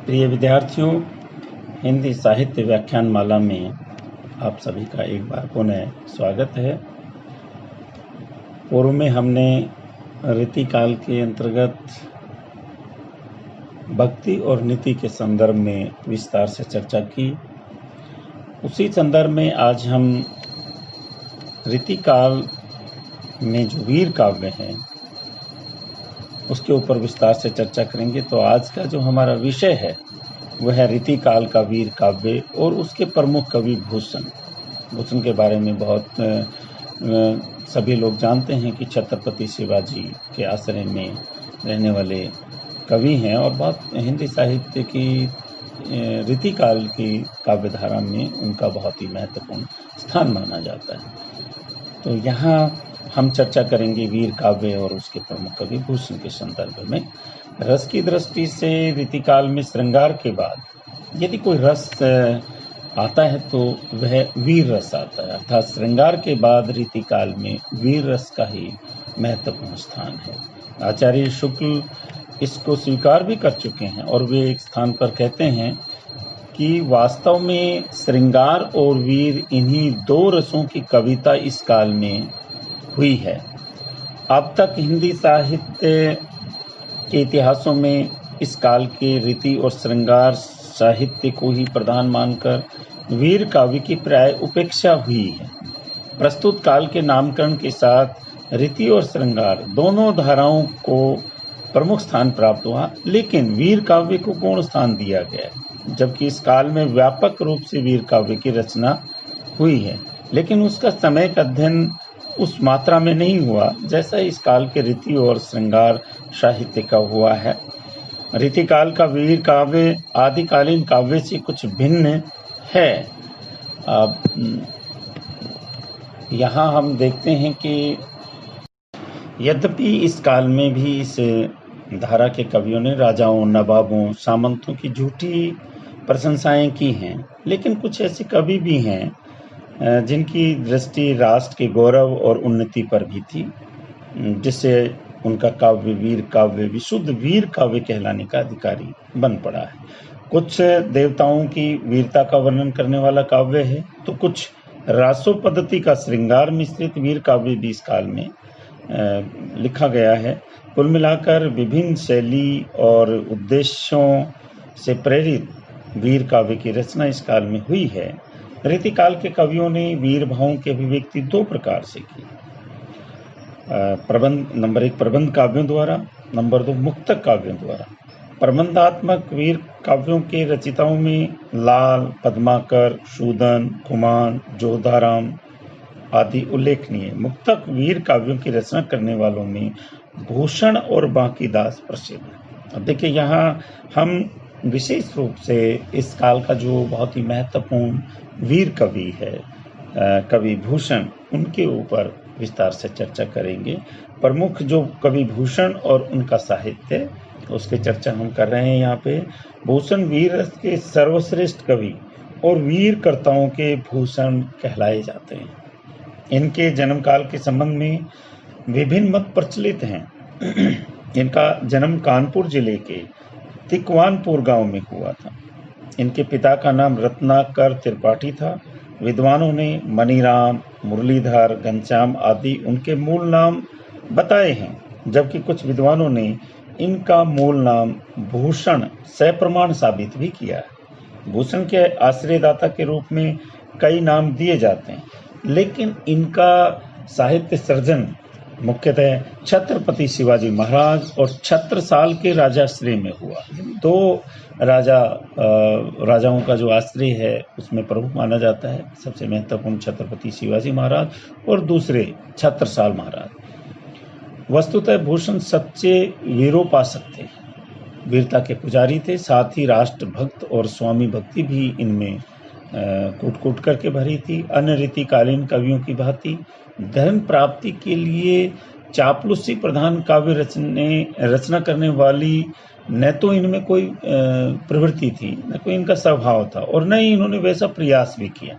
प्रिय विद्यार्थियों, हिंदी साहित्य व्याख्यान माला में आप सभी का एक बार पुनः स्वागत है। पूर्व में हमने रीतिकाल के अंतर्गत भक्ति और नीति के संदर्भ में विस्तार से चर्चा की। उसी संदर्भ में आज हम रीतिकाल में जो वीर काव्य हैं उसके ऊपर विस्तार से चर्चा करेंगे। तो आज का जो हमारा विषय है वह है रीतिकाल का वीर काव्य और उसके प्रमुख कवि भूषण के बारे में बहुत सभी लोग जानते हैं कि छत्रपति शिवाजी के आश्रय में रहने वाले कवि हैं और बहुत हिंदी साहित्य की रीतिकाल की काव्यधारा में उनका बहुत ही महत्वपूर्ण स्थान माना जाता है। तो यहाँ हम चर्चा करेंगे वीर काव्य और उसके प्रमुख कवि भूषण के संदर्भ में। रस की दृष्टि से रीतिकाल में श्रृंगार के बाद यदि कोई रस आता है तो वह वीर रस आता है, अर्थात श्रृंगार के बाद रीतिकाल में वीर रस का ही महत्वपूर्ण स्थान है। आचार्य शुक्ल इसको स्वीकार भी कर चुके हैं और वे एक स्थान पर कहते हैं कि वास्तव में श्रृंगार और वीर इन्हीं दो रसों की कविता इस काल में हुई है। अब तक हिंदी साहित्य के इतिहासों में इस काल के रीति और श्रृंगार साहित्य को ही प्रधान मानकर वीर काव्य की प्राय उपेक्षा हुई है। प्रस्तुत काल के नामकरण के साथ रीति और श्रृंगार दोनों धाराओं को प्रमुख स्थान प्राप्त हुआ, लेकिन वीर काव्य को गौण स्थान दिया गया, जबकि इस काल में व्यापक रूप से वीर काव्य की रचना हुई है, लेकिन उसका समय का अध्ययन उस मात्रा में नहीं हुआ जैसा इस काल के रीति और श्रृंगार साहित्य का हुआ है। रीतिकाल का वीर काव्य आदिकालीन काव्य से कुछ भिन्न है। अब यहाँ हम देखते हैं कि यद्यपि इस काल में भी इस धारा के कवियों ने राजाओं, नवाबों, सामंतों की झूठी प्रशंसाएं की हैं, लेकिन कुछ ऐसे कवि भी हैं जिनकी दृष्टि राष्ट्र के गौरव और उन्नति पर भी थी, जिससे उनका काव्य वीर काव्य विशुद्ध वीर काव्य कहलाने का अधिकारी बन पड़ा है। कुछ देवताओं की वीरता का वर्णन करने वाला काव्य है, तो कुछ रासो पद्धति का श्रृंगार मिश्रित वीर काव्य भी इस काल में लिखा गया है। कुल मिलाकर विभिन्न शैली और उद्देश्यों से प्रेरित वीर काव्य की रचना इस काल में हुई है। रीतिकाल के कवियों ने वीर भावों की अभिव्यक्ति दो प्रकार से की। नंबर 1 प्रबंध काव्यों द्वारा, नंबर 2 मुक्तक काव्यों द्वारा। प्रबंधात्मक वीर काव्यों के रचिताओं में लाल, पद्माकर, शूदन, कुमान, जोधाराम आदि उल्लेखनीय। मुक्तक वीर काव्यों की रचना करने वालों में भूषण और बांकीदास प्रसिद्ध है। अब देखिए, यहाँ हम विशेष रूप से इस काल का जो बहुत ही महत्वपूर्ण वीर कवि है, कवि भूषण, उनके ऊपर विस्तार से चर्चा करेंगे। प्रमुख जो कवि भूषण और उनका साहित्य, उसकी चर्चा हम कर रहे हैं यहाँ पे। भूषण वीर रस के सर्वश्रेष्ठ कवि और वीर कर्ताओं के भूषण कहलाए जाते हैं। इनके जन्म काल के संबंध में विभिन्न मत प्रचलित हैं। इनका जन्म कानपुर जिले के तिकवानपुर गांव में हुआ था। इनके पिता का नाम रत्नाकर त्रिपाठी था। विद्वानों ने मनीराम, मुरलीधर, घनश्याम आदि उनके मूल नाम बताए हैं, जबकि कुछ विद्वानों ने इनका मूल नाम भूषण सप्रमाण साबित भी किया है। भूषण के आश्रयदाता के रूप में कई नाम दिए जाते हैं, लेकिन इनका साहित्य सर्जन मुख्यतः छत्रपति शिवाजी महाराज और छत्रसाल के राजाश्रय में हुआ। दो राजाओं का जो आश्रय है उसमें प्रमुख माना जाता है। सबसे महत्वपूर्ण छत्रपति शिवाजी महाराज और दूसरे छत्रसाल महाराज। वस्तुतः भूषण सच्चे वीरोपासक थे, वीरता के पुजारी थे। साथ ही राष्ट्रभक्त और स्वामी भक्ति भी इनमें कूट करके भरी थी। अन्य रीतिकालीन कवियों की भांति धर्म प्राप्ति के लिए चापलूसी प्रधान काव्य रचना करने वाली न तो इनमें कोई प्रवृत्ति थी, न कोई इनका स्वभाव था, और न ही इन्होंने वैसा प्रयास भी किया।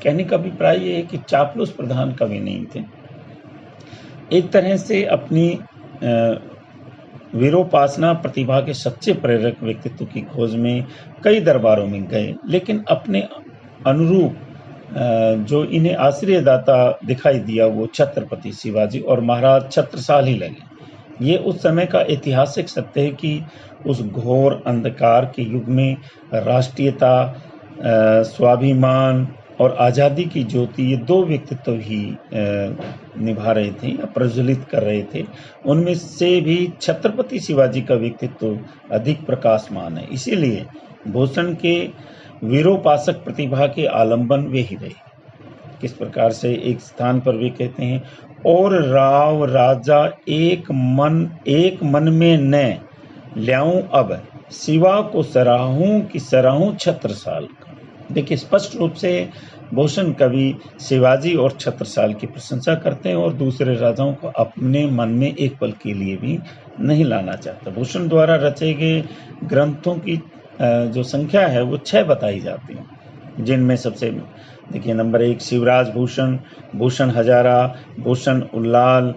कहने का अभिप्राय ये है कि चापलूस प्रधान कवि नहीं थे। एक तरह से अपनी वीरोपासना प्रतिभा के सच्चे प्रेरक व्यक्तित्व की खोज में कई दरबारों में गए, लेकिन अपने अनुरूप जो इन्हें आश्रयदाता दिखाई दिया वो छत्रपति शिवाजी और महाराज छत्रसाल ही लगे। ये उस समय का ऐतिहासिक सत्य है कि उस घोर अंधकार के युग में राष्ट्रीयता, स्वाभिमान और आज़ादी की ज्योति, ये दो व्यक्तित्व ही निभा रहे थे या प्रज्वलित कर रहे थे। उनमें से भी छत्रपति शिवाजी का व्यक्तित्व अधिक प्रकाशमान है। इसीलिए भूषण के वीरोपासक प्रतिभा के आलंबन वे ही रहे। किस प्रकार से एक स्थान पर वे कहते हैं, और राव राजा एक मन में न ल्याऊं अब, शिवा को सराहूं कि सराहूं छत्रसाल का। देखिए, स्पष्ट रूप से भूषण कवि शिवाजी और छत्रसाल की प्रशंसा करते हैं और दूसरे राजाओं को अपने मन में एक पल के लिए भी नहीं लाना चाहता। भूषण द्वारा रचे गए ग्रंथों की जो संख्या है वो 6 बताई जाती है, जिनमें सबसे देखिए नंबर 1 शिवराज भूषण, भूषण हजारा, भूषण उल्लाल,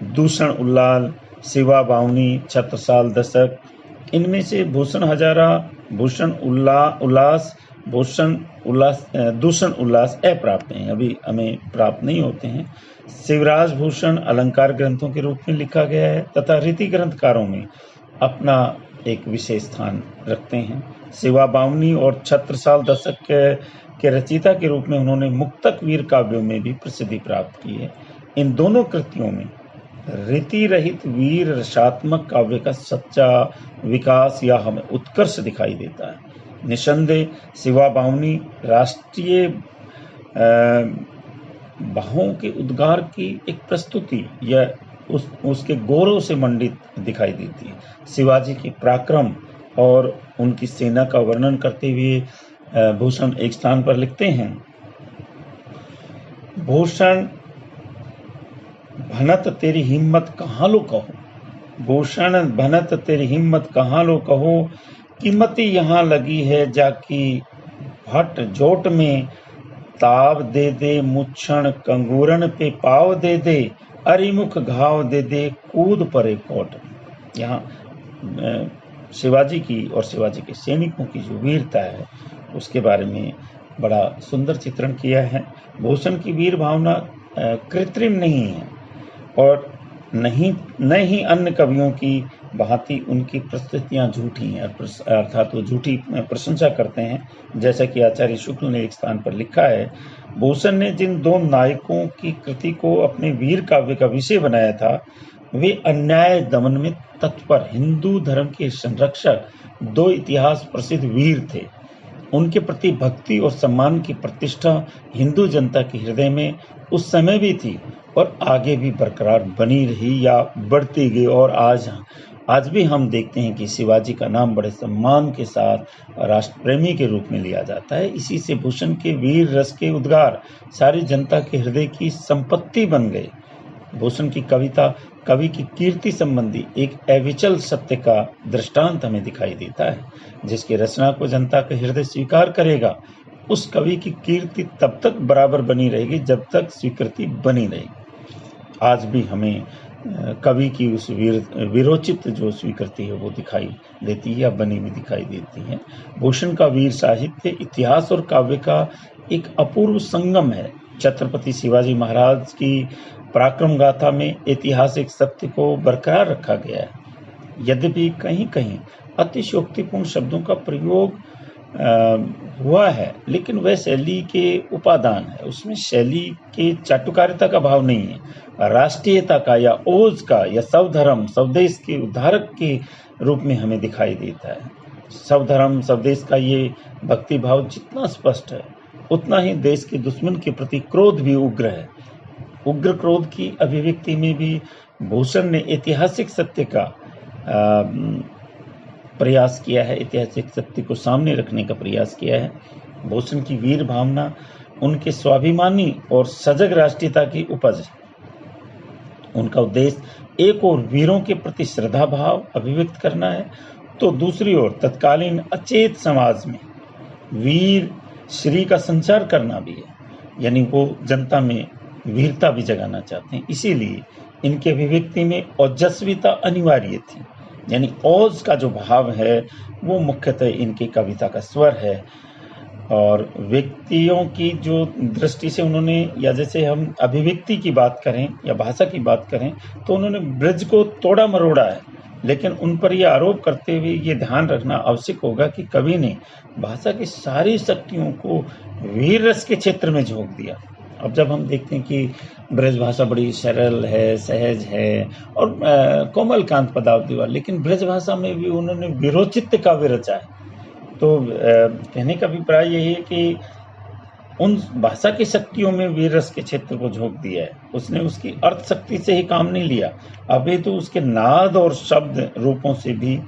दूषण उल्लाल, शिवा बावनी, छत्रसाल दशक। इनमें से भूषण हजारा, भूषण उल्लास, दूषण उल्लास अप्राप्त हैं, अभी हमें प्राप्त नहीं होते हैं। शिवराज भूषण अलंकार ग्रंथों के रूप में लिखा गया है तथा रीति ग्रंथकारों में अपना एक विशेष स्थान रखते हैं। शिवा बावनी और छत्रसाल दशक के रचयिता के रूप में उन्होंने मुक्तक वीर काव्यों में भी प्रसिद्धि प्राप्त की है। इन दोनों कृतियों में रीति रहित वीर रसात्मक काव्य का सच्चा विकास या हमें उत्कर्ष दिखाई देता है। निसंदेह शिवा बावनी राष्ट्रीय भावों के उद्गार की एक प्रस्तुति या उसके गौरव से मंडित दिखाई देती है। शिवाजी के पराक्रम और उनकी सेना का वर्णन करते हुए भूषण एक स्थान पर लिखते हैं, भूषण भनत तेरी हिम्मत कहाँ लो कहो, भूषण भनत तेरी हिम्मत कहाँ लो कहो, कीमती यहाँ लगी है जाकी भट जोट में, ताव दे दे मुच्छण कंगूरन पे पाव दे दे, अरिमुख घाव दे दे कूद परे कोट। यहाँ शिवाजी की और शिवाजी के सैनिकों की जो वीरता है उसके बारे में बड़ा सुंदर चित्रण किया है। भूषण की वीर भावना कृत्रिम नहीं है और न ही अन्य कवियों की भांति उनकी प्रस्तुतियां झूठी हैं, अर्थात वो झूठी प्रशंसा करते हैं। जैसा कि आचार्य शुक्ल ने एक स्थान पर लिखा है, भूषण ने जिन 2 नायकों की कृति को अपने वीर काव्य का विषय बनाया था, वे अन्याय दमन में तत्पर हिंदू धर्म के संरक्षक 2 इतिहास प्रसिद्ध वीर थे। उनके प्रति भक्ति और सम्मान की प्रतिष्ठा हिंदू जनता के हृदय में उस समय भी थी और आगे भी बरकरार बनी रही या बढ़ती गई। और आज भी हम देखते हैं कि शिवाजी का नाम बड़े सम्मान के साथ राष्ट्र प्रेमी के रूप में लिया जाता है। इसी से भूषण के वीर रस के उद्गार सारी जनता के हृदय की संपत्ति बन गए। भूषण की कविता कवि की कीर्ति संबंधी एक अविचल सत्य का दृष्टांत हमें दिखाई देता है। जिसकी रचना को जनता का हृदय स्वीकार करेगा, उस कवि की कीर्ति तब तक बराबर बनी रहेगी जब तक स्वीकृति बनी रहेगी। आज भी हमें कवि की उस वीरोचित जो स्वीकृति है वो दिखाई देती है या बनी हुई दिखाई देती है। भूषण का वीर साहित्य, इतिहास और काव्य का एक अपूर्व संगम है। छत्रपति शिवाजी महाराज की पराक्रम गाथा में ऐतिहासिक सत्य को बरकरार रखा गया है। यद्यपि कहीं कहीं अतिशयोक्तिपूर्ण शब्दों का प्रयोग हुआ है, लेकिन वह शैली के उपादान है। उसमें शैली के चाटुकारिता का भाव नहीं है, राष्ट्रीयता का या ओज का या स्वधर्म स्वदेश के उद्धारक के रूप में हमें दिखाई देता है। स्वधर्म स्वदेश का ये भक्ति भाव जितना स्पष्ट है, उतना ही देश के दुश्मन के प्रति क्रोध भी उग्र है। उग्र क्रोध की अभिव्यक्ति में भी भूषण ने ऐतिहासिक सत्य का प्रयास किया है, ऐतिहासिक सत्य को सामने रखने का प्रयास किया है। भूषण की वीर भावना उनके स्वाभिमानी और सजग राष्ट्रीयता की उपज है। उनका उद्देश्य एक और वीरों के प्रति श्रद्धा भाव अभिव्यक्त करना है, तो दूसरी ओर तत्कालीन अचेत समाज में वीर श्री का संचार करना भी है। यानी वो जनता में वीरता भी जगाना चाहते हैं। इसीलिए इनके अभिव्यक्ति में ओजस्विता अनिवार्य थी, यानी ओज का जो भाव है वो मुख्यतः इनकी कविता का स्वर है। और व्यक्तियों की जो दृष्टि से उन्होंने, या जैसे हम अभिव्यक्ति की बात करें या भाषा की बात करें, तो उन्होंने ब्रज को तोड़ा मरोड़ा है, लेकिन उन पर यह आरोप करते हुए ये ध्यान रखना आवश्यक होगा कि कवि ने भाषा की सारी शक्तियों को वीर रस के क्षेत्र में झोंक दिया। अब जब हम देखते हैं कि ब्रज भाषा बड़ी सरल है, सहज है और कोमल कांत पदावली वाली, लेकिन ब्रज भाषा में भी उन्होंने विरोचित काव्य रचा है। तो कहने का अभिप्राय यही है कि उन भाषा की शक्तियों में वीर रस के क्षेत्र को झोंक दिया है। उसने उसकी अर्थ शक्ति से ही काम नहीं लिया, अभी तो उसके नाद और शब्द रूपों से भी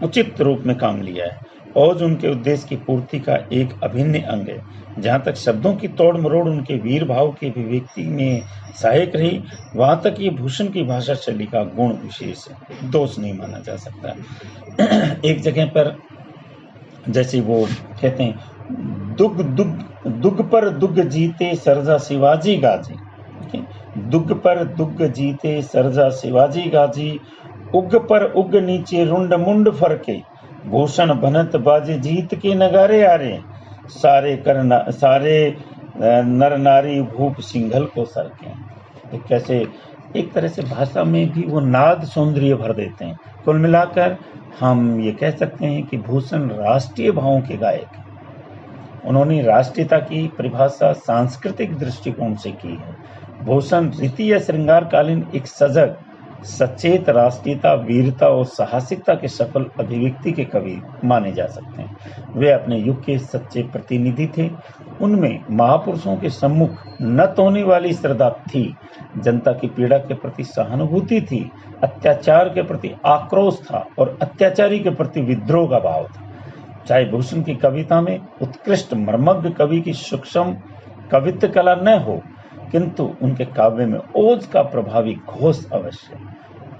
उचित रूप में काम लिया है। और उनके उद्देश्य की पूर्ति का एक अभिन्न अंग है। जहाँ तक शब्दों की तोड़ मरोड़ उनके वीर भाव की अभिव्यक्ति में सहायक रही, वहाँ तक ये भूषण की भाषा शैली का गुण विशेष दोष नहीं माना जा सकता। एक जगह पर जैसे वो कहते हैं, दुग पर दुग जीते सरजा शिवाजी गाजी, दुग पर दुग जीते सरजा शिवाजी गाजी, उग पर उग नीचे रुंड मुंड फरके, भूषण बनत बाजे जीत के नगारे आ रहे, सारे नर नारी भूप सिंघल को सरके। कैसे एक तरह से भाषा में भी वो नाद सौंदर्य भर देते हैं। कुल मिलाकर हम ये कह सकते हैं कि भूषण राष्ट्रीय भावों के गायक। उन्होंने राष्ट्रीयता की परिभाषा सांस्कृतिक दृष्टिकोण से की है। भूषण रीति या श्रृंगारकालीन एक सजग सचेत राष्ट्रीयता, वीरता और साहसिकता के सफल अभिव्यक्ति के कवि माने जा सकते हैं। वे अपने युग के सच्चे प्रतिनिधि थे। उनमें महापुरुषों के सम्मुख नत होने वाली श्रद्धा थी, जनता की पीड़ा के प्रति सहानुभूति थी, अत्याचार के प्रति आक्रोश था और अत्याचारी के प्रति विद्रोह का भाव था। चाहे भूषण की कविता में उत्कृष्ट मर्मज्ञ कवि की सूक्ष्म कवित्व कला न हो, किंतु उनके काव्य में ओज का प्रभावी घोष अवश्य,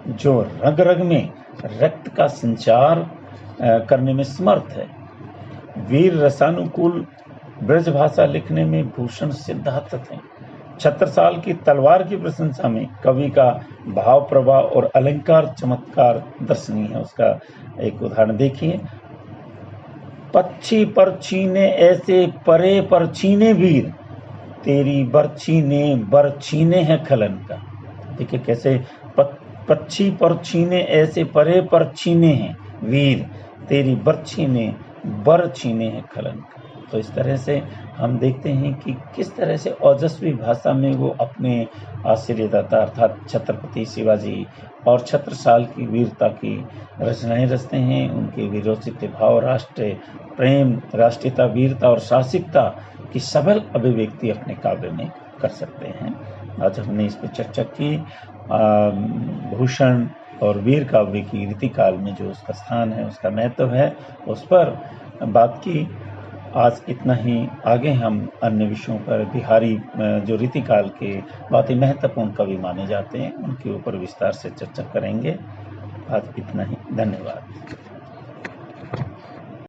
जो रग रग में रक्त का संचार करने में समर्थ है। वीर रसानुकूल ब्रज भाषा लिखने में भूषण सिद्धार्थ थे। छत्रसाल की तलवार की प्रशंसा में कवि का भाव प्रवाह और अलंकार चमत्कार दर्शनीय है। उसका एक उदाहरण देखिए, पक्षी पर छीने ऐसे परे पर छीने वीर, तेरी बरछी ने बर छीने है खलन का। देखिए कैसे पक्षी पर छीने ऐसे परे पर छीने हैं वीर, तेरी बरछी ने बर छीने है खलन का। तो इस तरह से हम देखते हैं कि किस तरह से ओजस्वी भाषा में वो अपने आश्चर्यदाता अर्थात छत्रपति शिवाजी और छत्रसाल की वीरता की रचनाएं रचते हैं। उनके वीरोचित भाव, राष्ट्र प्रेम, राष्ट्रीयता, वीरता और साहसिकता की सबल अभिव्यक्ति अपने काव्य में कर सकते हैं। आज हमने इस पर चर्चा की। भूषण और वीर काव्य की रीतिकाल में जो उसका स्थान है, उसका महत्व है, उस पर बात की। आज इतना ही। आगे हम अन्य विषयों पर बिहारी जो रीतिकाल के बहुत ही महत्वपूर्ण कवि माने जाते हैं, उनके ऊपर विस्तार से चर्चा करेंगे। आज इतना ही। धन्यवाद।